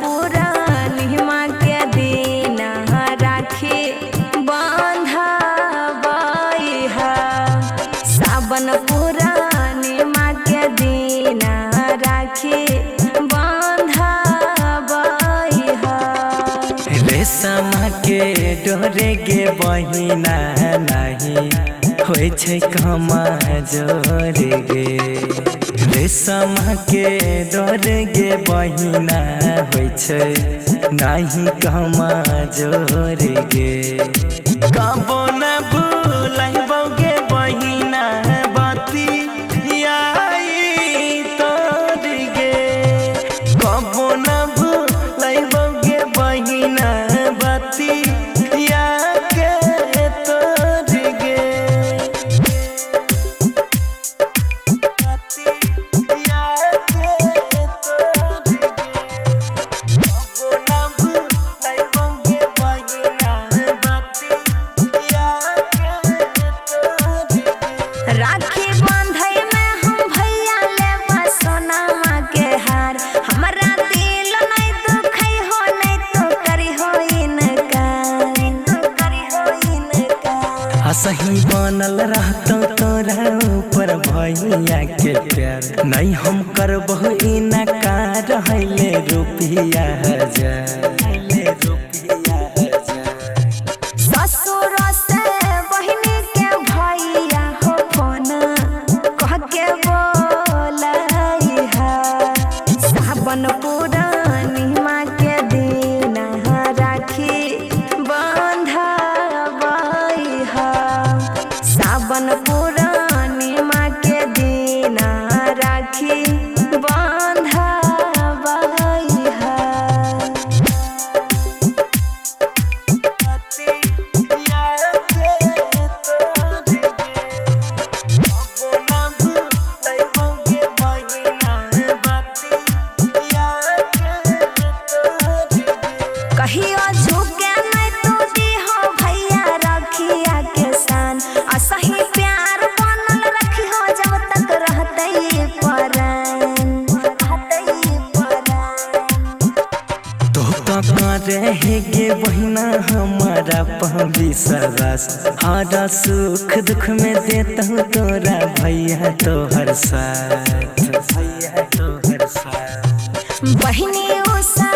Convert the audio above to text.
पूर्णिमा के दिन राखी बंधबैहा। सावन पूर्णिमा के दिन राखी बंधबैहा। रेशम के डोरे गे बहिना नहीं होइ छै कमजोर गे। रेशम के डोरे गे बहिना होइ छै नहीं कमजोर गे। कबो न भूलबौ गे बहिना बतियाई तोर गे। कबो न भूलबौ गे बहिना बतिया के तोर गे। बतिया के तोर गे। कबो न भूलबौ गे बहिना बतिया के तोर गे। राखी बांधे में हम भैया लेबा सोनामा के हार। हमरा दिल नहीं दुखै हो नहीं तो करी हो इनकार। हसही बनल रहतौ तोरा ऊपर भैया के प्यार। नहीं हम करबहु इनकार हैले रुपया हजार। ससुर से बहिनी के भैया हो फोन कह के बोलैहा। सावन पूर्णिमा के दिन राखी बंधबैहा। सावन पूर्णिमा के दिन राखी बंधबैहा। कहियो झुके नहीं तू दीहो भैया रखिया के सान। असही प्यार बनल रखियो जब तक रहतै परान। तो रहे गे बहिना हमारा विश्वास। हर सुख दुख में देता हूँ तोरा भैया तोहर साथ। बहिनी उषा